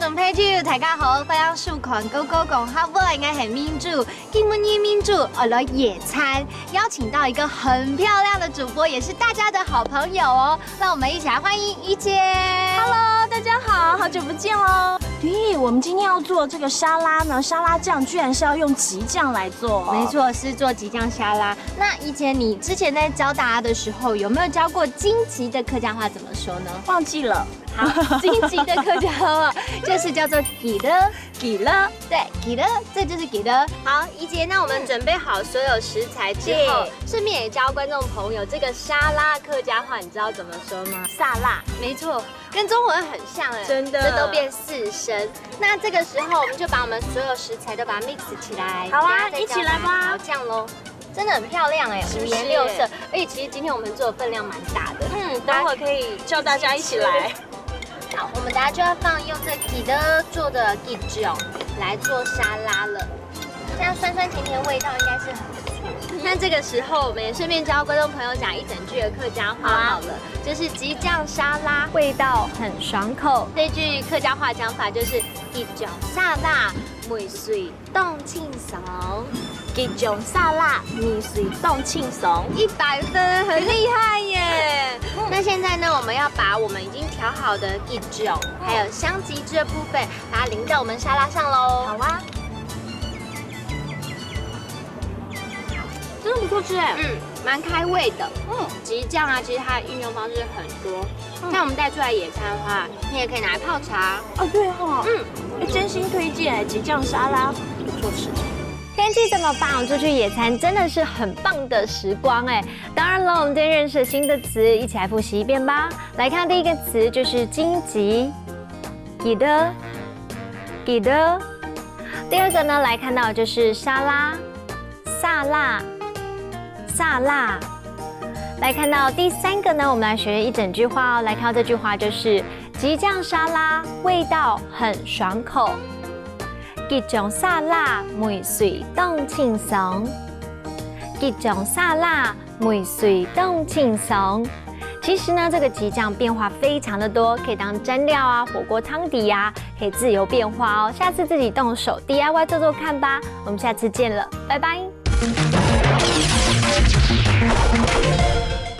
众朋友，大家好，歡迎收看《高高講哈我應該係民主，今日民主來野餐，邀請到一個很漂亮的主播，也是大家的好朋友哦。讓我們一起來歡迎怡姐。Hello， 大家好，好久不見嘍。对，我们今天要做这个沙拉呢，沙拉酱居然是要用吉酱来做。没错，是做吉酱沙拉。那怡姐，你之前在教大家的时候，有没有教过荆棘的客家话怎么说呢？忘记了。好，荆棘的客家话就是叫做吉了，吉了，对，吉了，这就是吉了。好，怡姐，那我们准备好所有食材之后，顺便也教观众朋友，这个沙拉客家话你知道怎么说吗？萨拉，没错，跟中文很像哎，真的，这都变四声。那这个时候，我们就把我们所有食材都把它 mix 起来。好啊，一起来吧。调酱喽。真的很漂亮哎，五颜六色，而且其实今天我们做的分量蛮大的。等会可以叫大家一起来。好，我们等下就要用这吉的做的吉酱来做沙拉了，这样酸酸甜甜味道应该是很不错。那这个时候，我们也顺便教观众朋友讲一整句的客家话好了，就是吉酱沙拉，味道很爽口。这句客家话讲法就是吉酱沙拉，梅水冻清爽。吉酱沙拉，米水冻庆松，100分，很厉害耶！那现在呢，我们要把我们已经调好的吉酱，还有香吉这部分，把它淋到我们沙拉上喽。好啊，真的不错吃哎，蛮开胃的。吉酱啊，其实它的运用方式很多。像我们带出来野餐的话，你也可以拿来泡茶。哦，对哈，真心推荐吉酱沙拉，不错吃。天气这么棒，出去野餐真的是很棒的时光哎！当然了，我们今天认识了新的词，一起来复习一遍吧。来看第一个词就是荆棘，吉的，吉的。第二个呢，来看到就是沙拉，萨拉，萨拉。来看到第三个呢，我们来学一整句话哦。来看到这句话就是吉酱沙拉，味道很爽口。吉酱沙拉，梅水冻清爽。吉酱沙拉，梅水冻清爽。其实呢，这个吉酱变化非常的多，可以当蘸料啊、火锅汤底啊，可以自由变化哦。下次自己动手 DIY 做做看吧。我们下次见了，拜拜。